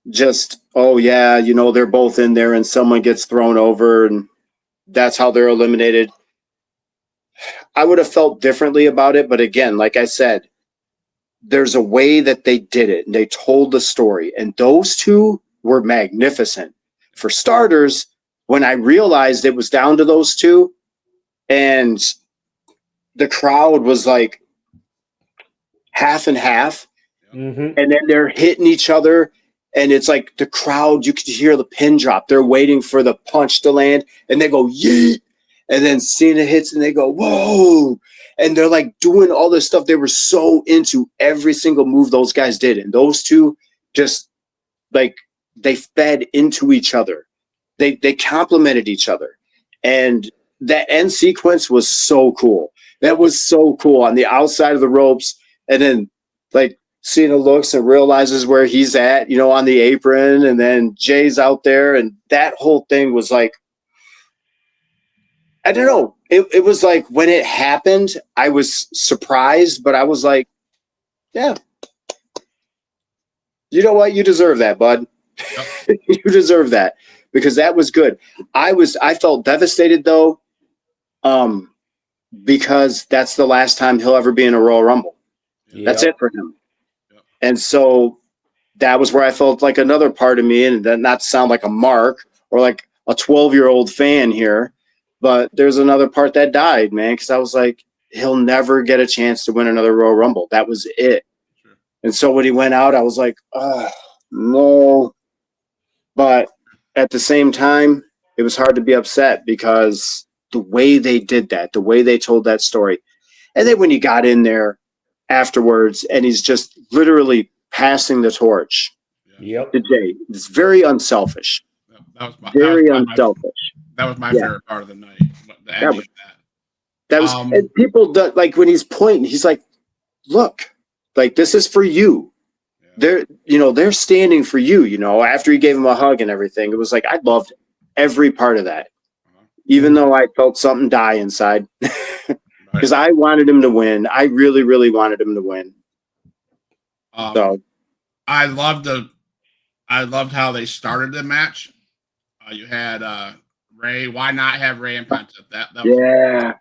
just, oh yeah, they're both in there and someone gets thrown over and that's how they're eliminated, I would have felt differently about it. But again, like I said, there's a way that they did it and they told the story, and those two were magnificent. For starters, when I realized it was down to those two and the crowd was like half and half, and then they're hitting each other, and it's like the crowd, you could hear the pin drop. They're waiting for the punch to land, and they go, yeet. And then Cena hits and they go, whoa. And they're like doing all this stuff. They were so into every single move those guys did. And those two just like, they fed into each other. They complemented each other. And that end sequence was so cool. That was so cool on the outside of the ropes. And then like Cena looks and realizes where he's at, on the apron. And then Jay's out there. And that whole thing was like, I don't know. It was like when it happened, I was surprised, but I was like, yeah, you know what? You deserve that, bud. You deserve that because that was good. I felt devastated though, because that's the last time he'll ever be in a Royal Rumble. That's it for him. Yep. And so that was where I felt like another part of me, and that not to sound like a mark or like a 12-year-old fan here, but there's another part that died, man, because I was like, he'll never get a chance to win another Royal Rumble. That was it. Sure. And so when he went out, I was like, oh, no. But at the same time, it was hard to be upset because the way they did that, the way they told that story. And then when he got in there afterwards and he's just literally passing the torch Yep. to Jey, it's very unselfish. That was my Very unselfish. That was my favorite part of the night. That was and people do, like when he's pointing, he's like, look, like this is for you. Yeah. They're standing for you, after he gave him a hug and everything. It was like I loved every part of that. Even though I felt something die inside. Because I wanted him to win. I really, really wanted him to win. So I loved how they started the match. You had Ray. Why not have Ray and Penta? That was yeah.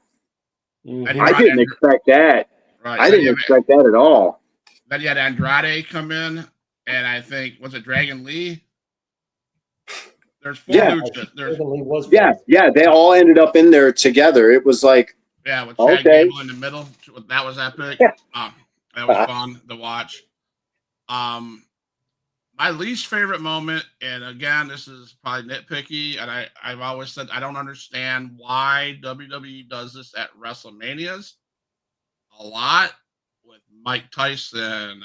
I didn't expect that. Right. I didn't expect that at all. Then you had Andrade come in, and I think was it Dragon Lee? There's 4 luchas. Yeah. They all ended up in there together. It was like with Chad Gable in the middle. That was epic. That was fun to watch. My least favorite moment, and again, this is probably nitpicky, and I've always said I don't understand why WWE does this at WrestleManias a lot with Mike Tyson,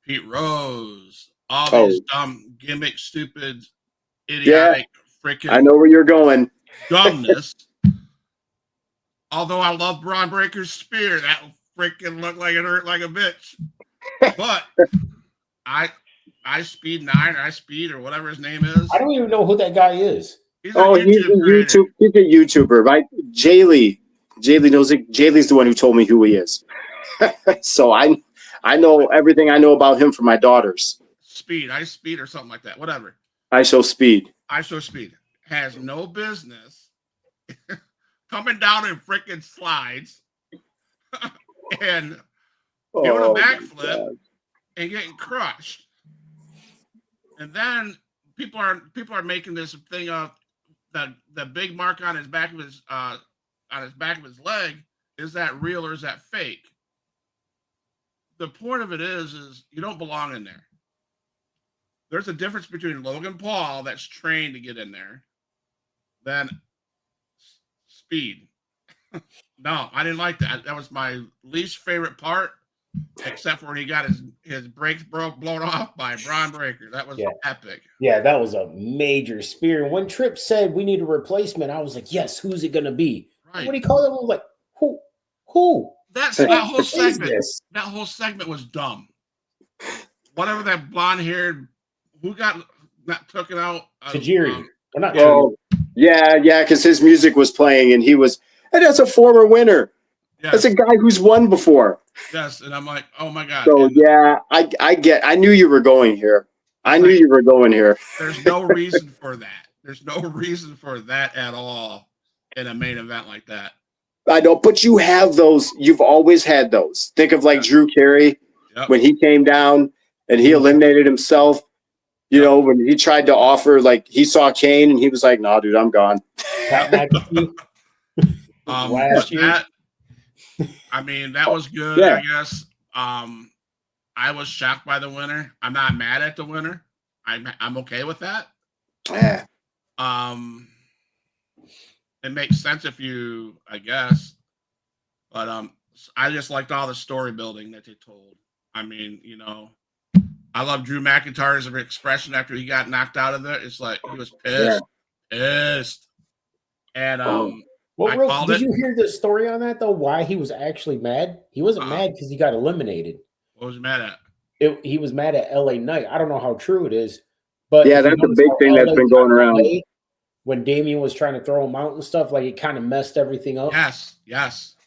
Pete Rose, all these dumb gimmick, stupid, idiotic, freaking. I know where you're going. Dumbness. Although I love Braun Breaker's spear, that freaking looked like it hurt like a bitch. But I Speed 9 or I Speed or whatever his name is. I don't even know who that guy is. He's a YouTuber, right? Jey Lee knows it. Jey Lee's the one who told me who he is. So I know everything I know about him from my daughters. I Speed or something like that. Whatever. I Show Speed has no business coming down in freaking slides and doing a backflip and getting crushed. And then people are making this thing of the big mark on his back of his leg. Is that real or is that fake? The point of it is you don't belong in there. There's a difference between Logan Paul that's trained to get in there than Speed. No, I didn't like that. That was my least favorite part, except for when he got his brakes blown off by Braun Breaker. That was epic. Yeah, that was a major spear. And when Tripp said we need a replacement, I was like, yes, who's it going to be? Right. What do you call it? I was like, who? That whole segment was dumb. Whatever that blonde-haired, who got taken out? Tajiri. Because his music was playing, and that's a former winner. Yes. That's a guy who's won before. Yes, and I'm like, oh my god. So I knew you were going here. There's no reason for that. There's no reason for that at all in a main event like that. I know, but you have those. You've always had those. Think of like Drew Carey when he came down and he eliminated himself. When he tried to offer, like he saw Kane and he was like, "No, dude, I'm gone." Last year. That was good. Yeah. I guess. I was shocked by the winner. I'm not mad at the winner. I'm okay with that. Yeah. It makes sense I guess. But I just liked all the story building that they told. I love Drew McIntyre's expression after he got knocked out of it. It's like he was pissed. Yeah. Pissed. And did you hear the story on that though? Why he was actually mad? He wasn't mad because he got eliminated. What was he mad at? He was mad at LA Knight. I don't know how true it is, but that's a big thing that's been going around. When Damian was trying to throw him out and stuff, like it kind of messed everything up. Yes,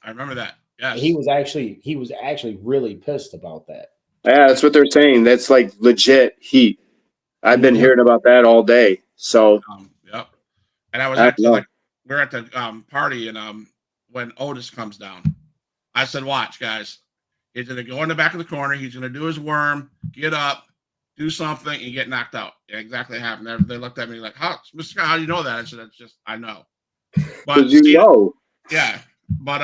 I remember that. Yes, he was actually really pissed about that. Yeah, that's what they're saying. That's like legit heat. I've been hearing about that all day. So, yep. And I was I at know. we're at the party, and when Otis comes down, I said, "Watch, guys. He's gonna go in the back of the corner. He's gonna do his worm, get up, do something, and get knocked out." And exactly happened. They looked at me like, "How, Mr. Scott? How do you know that?" I said, "It's just I know." But you know, yeah. But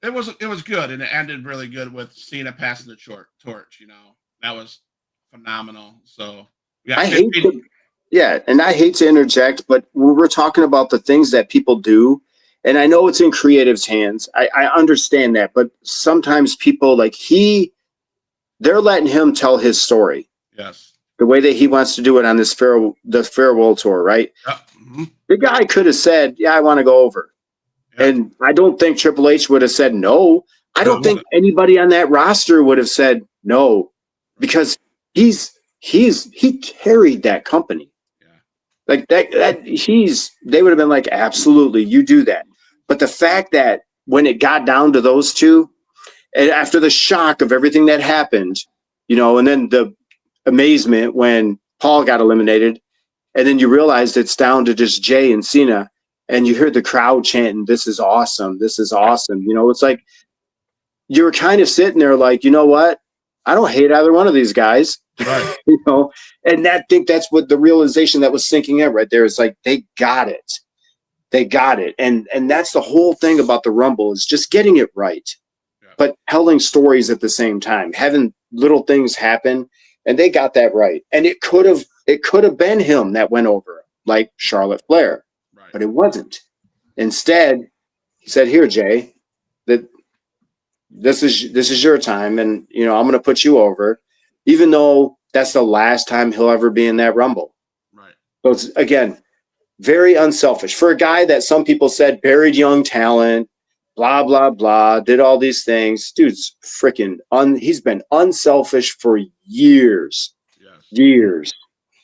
it was good, and it ended really good with Cena passing the torch. You know, that was phenomenal. So yeah, I hate to interject, but we're talking about the things that people do, and I know it's in creative's hands. I understand that, but sometimes people they're letting him tell his story. Yes. The way that he wants to do it on the farewell tour, right? Yep. Mm-hmm. The guy could have said, "Yeah, I want to go over." Yep. And I don't think Triple H would have said no. I don't think anybody on that roster would have said no, because he carried that company. Yeah. Like they would have been like, absolutely, you do that. But the fact that when it got down to those two, and after the shock of everything that happened, and then the amazement when Paul got eliminated, and then you realized it's down to just Jey and Cena, and you hear the crowd chanting, "This is awesome. This is awesome." It's like you were kind of sitting there like, you know what? I don't hate either one of these guys. Right. And I think that's what the realization that was sinking in right there. It's like, they got it. They got it. And that's the whole thing about the Rumble, is just getting it right, but telling stories at the same time, having little things happen. And they got that right. And it could have been him that went over, like Charlotte Flair. But it wasn't. Instead, he said, "Here, Jey, that this is your time, and I'm going to put you over," even though that's the last time he'll ever be in that Rumble. Right. So it's, again, very unselfish for a guy that some people said buried young talent, blah blah blah, did all these things. Dude's freaking he's been unselfish for years. Yes. Years.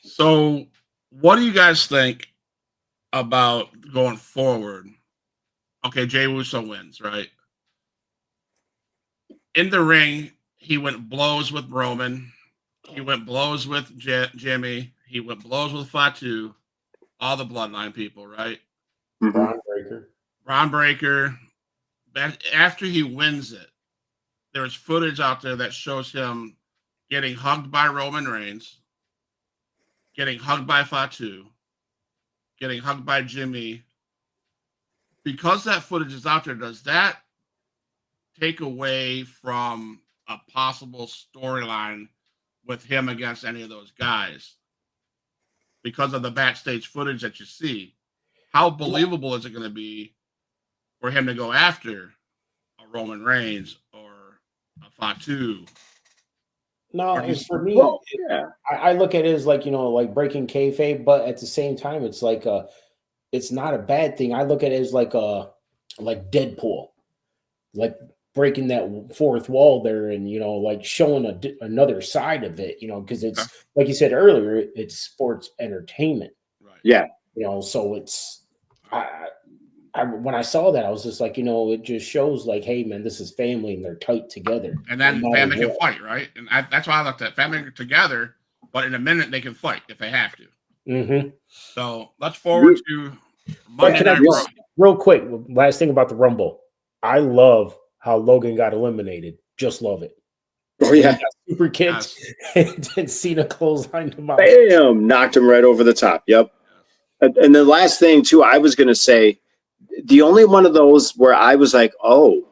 So, what do you guys think about going forward? Okay, Jey Uso wins, right? In the ring, he went blows with Roman. He went blows with Jimmy. He went blows with Fatu. All the Bloodline people, right? Mm-hmm. Braun Breaker. Braun Breaker. After he wins it, there's footage out there that shows him getting hugged by Roman Reigns, getting hugged by Fatu, getting hugged by Jimmy. Because that footage is out there, does that take away from a possible storyline with him against any of those guys? Because of the backstage footage that you see, how believable is it going to be for him to go after a Roman Reigns or a Fatu? No, it's for me. Yeah. I look at it as like breaking kayfabe, but at the same time, it's like it's not a bad thing. I look at it as like Deadpool, like breaking that fourth wall there, and like showing another side of it. Because it's like you said earlier, it's sports entertainment. Right. Yeah. So it's when I saw that, I was just like, it just shows like, hey man, this is family and they're tight together. And then family can fight, right? And that's why I looked at family together, but in a minute they can fight if they have to. Mm-hmm. So let's forward to Monday Night Raw. Real quick, last thing about the Rumble. I love how Logan got eliminated. Just love it. Oh yeah, super kicked, and then Cena clotheslined him out. Bam! Knocked him right over the top. Yep. And the last thing too, I was going to say, the only one of those where I was like, oh,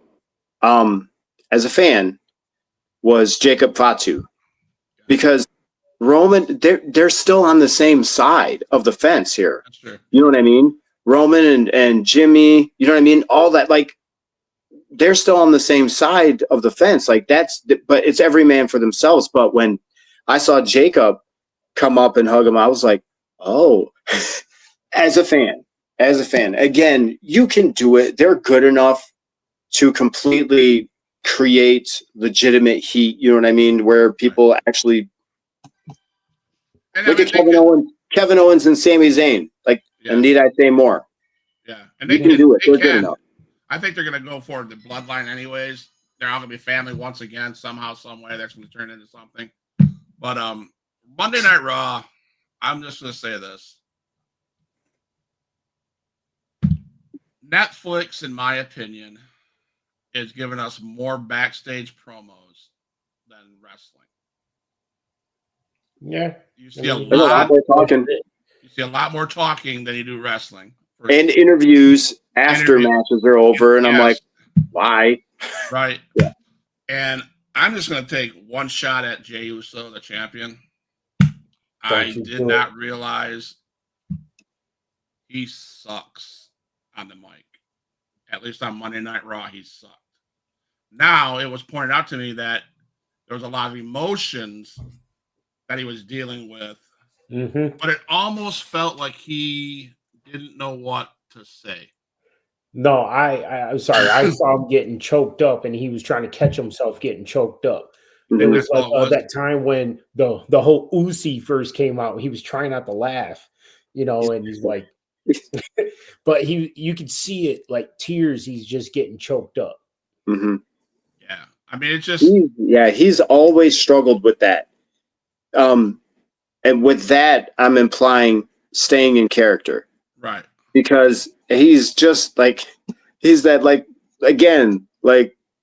as a fan, was Jacob Fatu, because Roman, they're still on the same side of the fence here. That's true. You know what I mean? Roman and Jimmy, you know what I mean? All that, like, they're still on the same side of the fence. Like, but it's every man for themselves. But when I saw Jacob come up and hug him, I was like, oh, as a fan, again, you can do it. They're good enough to completely create legitimate heat. You know what I mean? Where people actually look at Kevin Owens and Sami Zayn. Like, and need I say more? Yeah, and they can do it. They're good enough. I think they're going to go for the bloodline anyways. They're all going to be family once again, somehow, some way. That's going to turn into something. But Monday Night Raw, I'm just going to say this. Netflix, in my opinion, is giving us more backstage promos than wrestling. Yeah. You see a lot more talking. You see a lot more talking than you do wrestling. And interviews after matches are over, and I'm like, why? Right. Yeah. And I'm just going to take one shot at Jey Uso, the champion. I did not realize he sucks on the mic. At least on Monday Night Raw, he sucked. Now, it was pointed out to me that there was a lot of emotions that he was dealing with, but it almost felt like he didn't know what to say. No, I'm sorry. I saw him getting choked up, and he was trying to catch himself getting choked up. It was like that time when the whole Uzi first came out. He was trying not to laugh, and he's like, but you could see it like tears. He's just getting choked up. Mm-hmm. Yeah, I mean, it's just he's always struggled with that. And with that, I'm implying staying in character, right? Because he's just like he's that like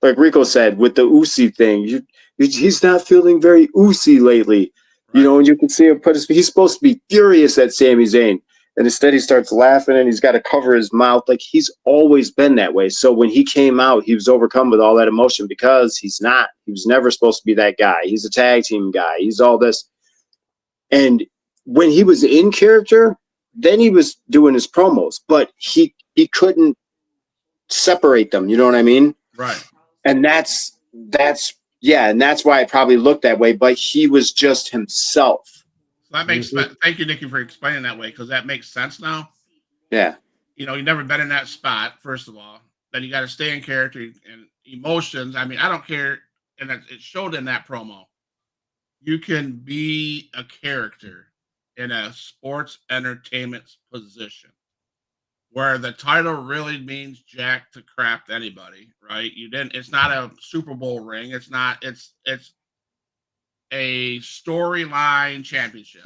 Rico said with the Uzi thing. He's not feeling very Uzi lately, right. And you can see him he's supposed to be furious at Sami Zayn, and instead he starts laughing and he's got to cover his mouth. Like he's always been that way. So when he came out, he was overcome with all that emotion because he was never supposed to be that guy. He's a tag team guy. He's all this. And when he was in character, then he was doing his promos, but he couldn't separate them. You know what I mean? Right. And that's why it probably looked that way, but he was just himself. That makes sense. Thank you, Nikki, for explaining that way, because that makes sense now. Yeah. You've never been in that spot, first of all. Then you got to stay in character and emotions. I mean, I don't care. And it showed in that promo. You can be a character in a sports entertainment position where the title really means jack to crap to anybody, right? It's not a Super Bowl ring. It's a storyline championship.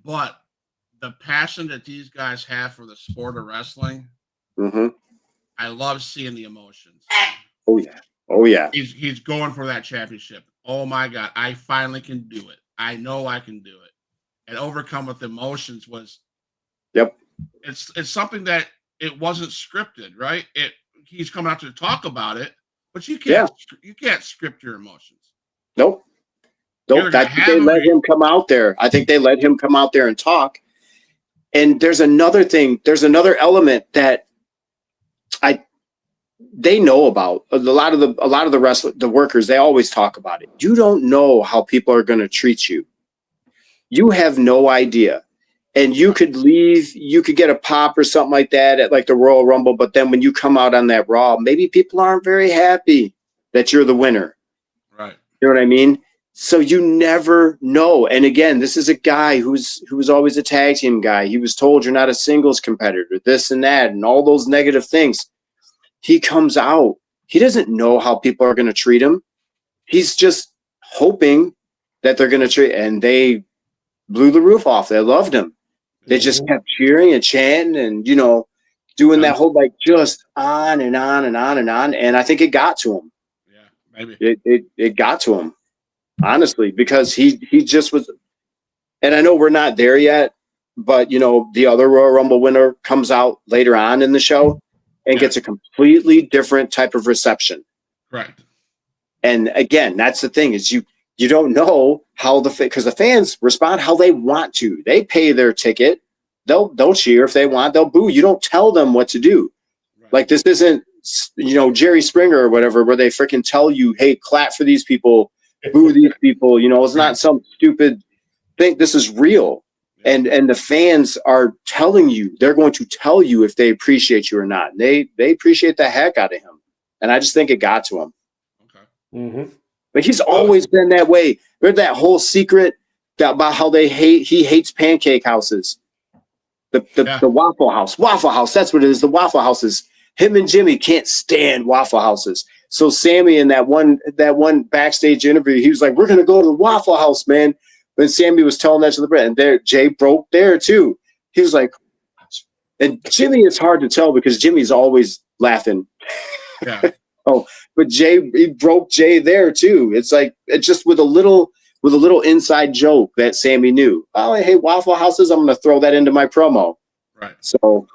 But the passion that these guys have for the sport of wrestling, I love seeing the emotions. Oh yeah. He's going for that championship. Oh my God, I finally can do it. I know I can do it. And overcome with emotions was it's something that it wasn't scripted, right? He's coming out to talk about it, but you can't script your emotions. Nope. I think they let him come out there. I think they let him come out there and talk. And there's another thing. There's another element that they know about. A lot of the wrestlers, the workers, they always talk about it. You don't know how people are going to treat you. You have no idea. And you could leave, you could get a pop or something like that at like the Royal Rumble. But then when you come out on that Raw, maybe people aren't very happy that you're the winner. Right. You know what I mean? So you never know. And again, this is a guy who was always a tag team guy. He was told you're not a singles competitor, this and that, and all those negative things. He comes out. He doesn't know how people are going to treat him. He's just hoping that they're going to treat, and they blew the roof off. They loved him. They just kept cheering and chanting and, doing that whole, just on and on and on and on. And I think it got to him. Yeah, maybe. It got to him, honestly, because he just was, and I know we're not there yet, but, the other Royal Rumble winner comes out later on in the show and gets a completely different type of reception. Right. And again, that's the thing is you don't know how because the fans respond how they want to. They pay their ticket. They'll cheer if they want. They'll boo. You don't tell them what to do. Right. Like this isn't, Jerry Springer or whatever, where they freaking tell you, hey, clap for these people, boo these people. It's not some stupid thing. This is real. And the fans are telling you, they're going to tell you if they appreciate you or not. They appreciate the heck out of him. And I just think it got to him. Okay. But he's always been that way. There's that whole secret about how he hates pancake houses. The Waffle House. Waffle House, that's what it is. The Waffle Houses. Him and Jimmy can't stand Waffle Houses. So Sammy in that one backstage interview, he was like, we're going to go to the Waffle House, man. when Sammy was telling that to the Brett, and there Jey broke there too. He was like, and Jimmy, it's hard to tell because Jimmy's always laughing. Yeah. But he broke Jey there too. It's like it's just with a little inside joke that Sammy knew. Oh, hey, Waffle Houses, I'm going to throw that into my promo. Right. So,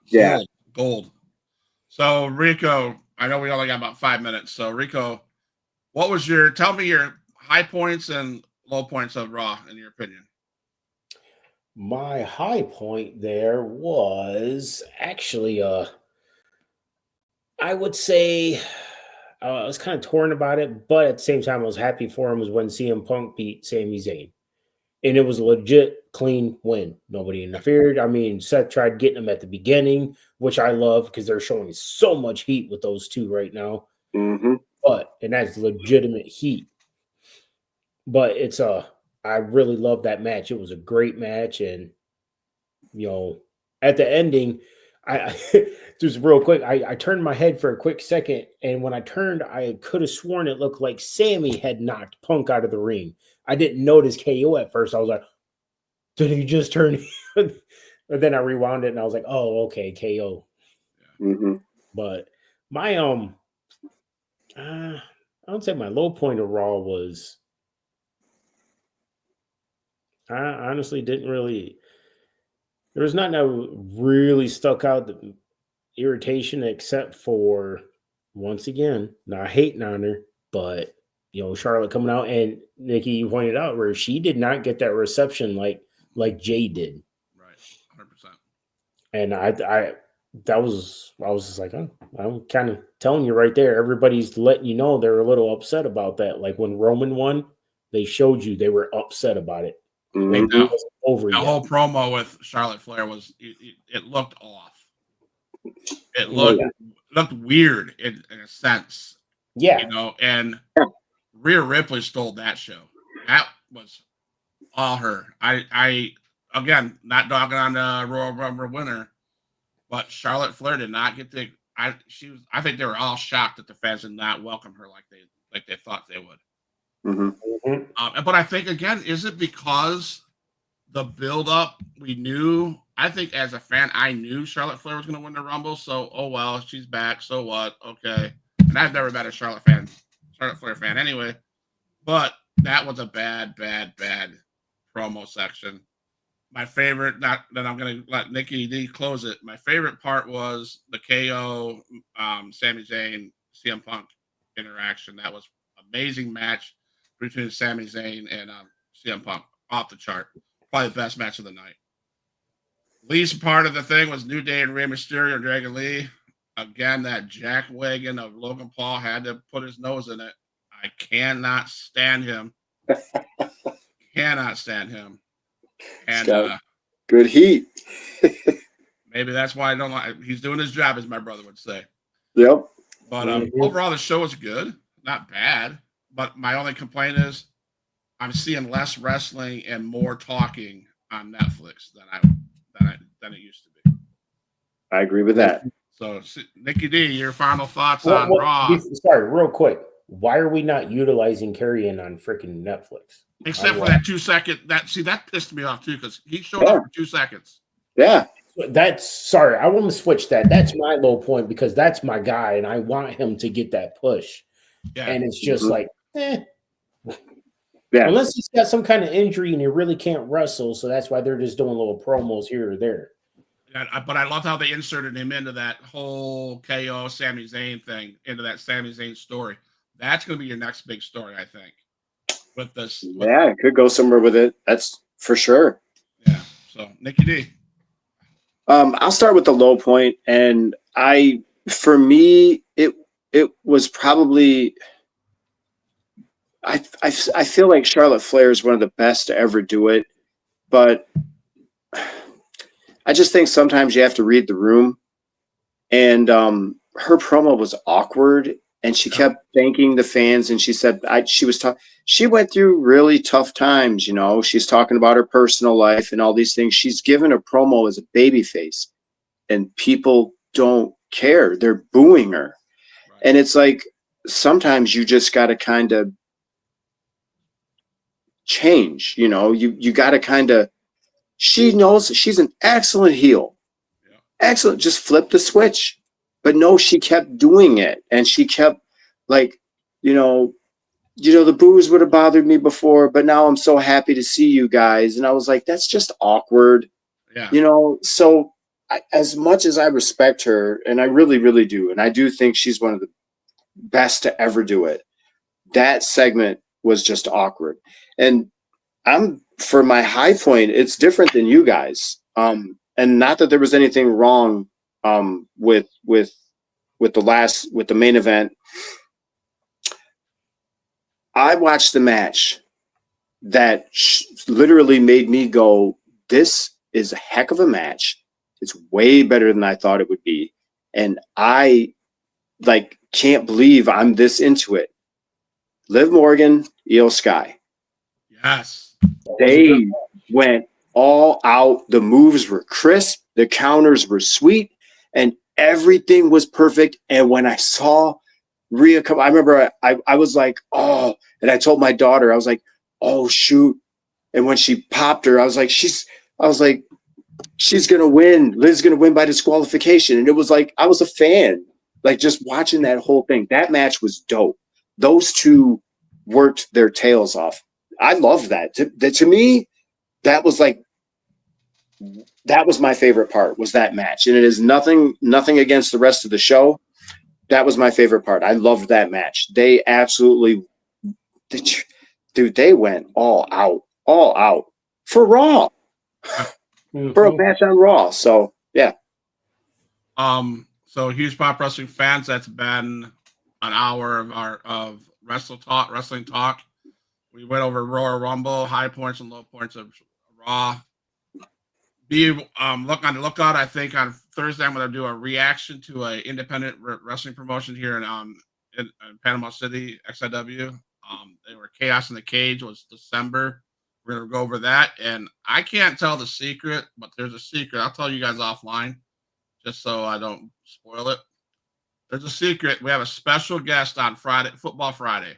yeah. Gold. So, Rico, I know we only got about 5 minutes. So, Rico, tell me your high points and low points of Raw, in your opinion. My high point there was actually, I would say, I was kind of torn about it, but at the same time, I was happy for him was when CM Punk beat Sami Zayn. And it was a legit clean win. Nobody interfered. I mean, Seth tried getting him at the beginning, which I love because they're showing so much heat with those two right now. Mm-hmm. And that's legitimate heat. But I really love that match. It was a great match. And, at the ending, I just real quick, I turned my head for a quick second. And when I turned, I could have sworn it looked like Sammy had knocked Punk out of the ring. I didn't notice KO at first. I was like, did he just turn? But then I rewound it and I was like, oh, okay, KO. Mm-hmm. But my I would say my low point of Raw was I honestly didn't really. There was nothing that really stuck out the irritation except for once again, not hating on her, but Charlotte coming out and Nikki, you pointed out where she did not get that reception like Jey did. Right. 100%. And I was just like, oh, I'm kind of telling you right there. Everybody's letting you know they're a little upset about that. Like when Roman won, they showed you they were upset about it. Mm-hmm. It wasn't over The yet. whole promo with Charlotte Flair was it looked off. It looked weird in a sense. Yeah. And Rhea Ripley stole that show. That was all her. I again, not dogging on the Royal Rumble winner, but Charlotte Flair did not get the. I think they were all shocked that the fans did not welcome her like they thought they would. Mm-hmm. But I think again, is it because the build-up we knew? I think as a fan, I knew Charlotte Flair was going to win the Rumble. So, oh well, she's back. So what? Okay. And I've never been a Charlotte Flair fan anyway. But that was a bad promo section. My favorite, not that I'm going to let Nikki D close it. My favorite part was the KO, Sami Zayn, CM Punk interaction. That was amazing match between Sami Zayn and CM Punk. Off the chart. Probably the best match of the night. Least part of the thing was New Day and Rey Mysterio and Dragon Lee. Again, that jackwagon of Logan Paul had to put his nose in it. I cannot stand him. And good heat. Maybe that's why I don't like. He's doing his job, as my brother would say. Yep. But overall, the show was good, not bad. But my only complaint is I'm seeing less wrestling and more talking on Netflix than it used to be. I agree with that. So, Nikki D, your final thoughts on Raw? Sorry, real quick. Why are we not utilizing Carrion on freaking Netflix? Except for that 2 second. That pissed me off too because he showed up for 2 seconds. Yeah. Sorry. I want to switch that. That's my low point because that's my guy, and I want him to get that push. Yeah. And it's just Yeah. Unless he's got some kind of injury and he really can't wrestle, so that's why they're just doing little promos here or there. But I love how they inserted him into that whole KO Sami Zayn thing, into that Sami Zayn story. That's going to be your next big story, I think. It could go somewhere with it. That's for sure. Yeah. So, Nikki D. I'll start with the low point, and for me, it was probably. I feel like Charlotte Flair is one of the best to ever do it, but I just think sometimes you have to read the room. And her promo was awkward, and she kept thanking the fans. And she said she went through really tough times. She's talking about her personal life and all these things. She's given a promo as a babyface, and people don't care. They're booing her, and it's like sometimes you just got to kind of change. You know, you got to kind of. She knows she's an excellent heel. Yeah. Excellent. Just flip the switch. But no, she kept doing it, and she kept like, the boos would have bothered me before, but now I'm so happy to see you guys. And I was like, that's just awkward. Yeah. So as much as I respect her, and I really, really do, and I do think she's one of the best to ever do it, that segment was just awkward. And for my high point, it's different than you guys. And not that there was anything wrong with the main event. I watched the match that literally made me go, this is a heck of a match. It's way better than I thought it would be. And I can't believe I'm this into it. Liv Morgan, Io Sky. Yes. They went all out. The moves were crisp. The counters were sweet. And everything was perfect. And when I saw Rhea come, I remember I was like, oh, and I told my daughter, I was like, oh, shoot. And when she popped her, I was like, she's going to win. Liv's going to win by disqualification. And it was like, I was a fan, like just watching that whole thing. That match was dope. Those two worked their tails off. I love that. To me, that was my favorite part, was that match. And it is nothing against the rest of the show. That was my favorite part. I loved that match. They absolutely, dude, they went all out for Raw, for a match on Raw. So, yeah. So Huge Pop Wrestling fans, that's been an hour of wrestling talk. We went over Royal Rumble, high points and low points of Raw. Look on the lookout. I think on Thursday I'm going to do a reaction to an independent wrestling promotion here in Panama City, XIW. They were Chaos in the Cage. It was December. We're going to go over that, and I can't tell the secret, but there's a secret. I'll tell you guys offline, just so I don't spoil it. There's a secret. We have a special guest on Friday, Football Friday.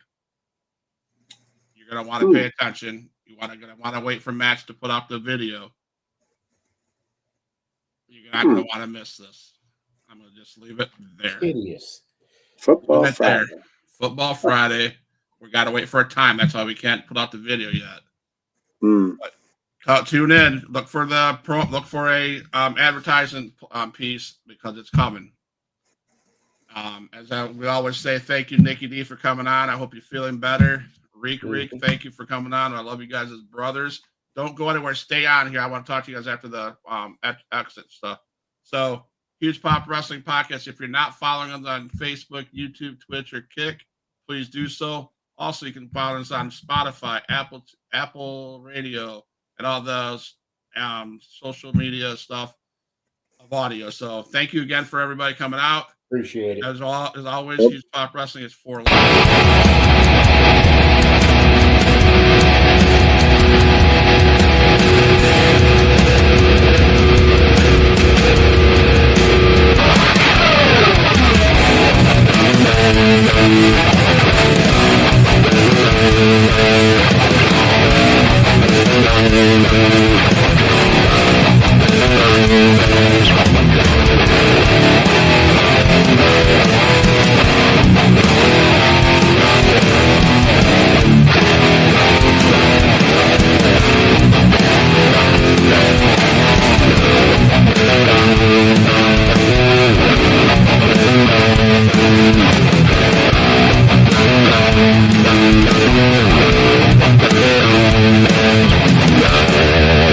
You're going to want to pay attention. You're going to want to wait for Match to put up the video. You're not going to want to miss this. I'm going to just leave it there. Hideous. Football Friday. Football Friday. We got to wait for a time. That's why we can't put out the video yet. But tune in. Look for a advertising piece, because it's coming. We always say, thank you, Nikki D, for coming on. I hope you're feeling better. Reek, thank you for coming on. I love you guys as brothers. Don't go anywhere. Stay on here. I want to talk to you guys after the exit stuff. So, Huge Pop Wrestling Podcast. If you're not following us on Facebook, YouTube, Twitch, or Kick, please do so. Also, you can follow us on Spotify, Apple Radio, and all those social media stuff of audio. So, thank you again for everybody coming out. Appreciate it. As always, Huge Pop Wrestling is for life. Thank you.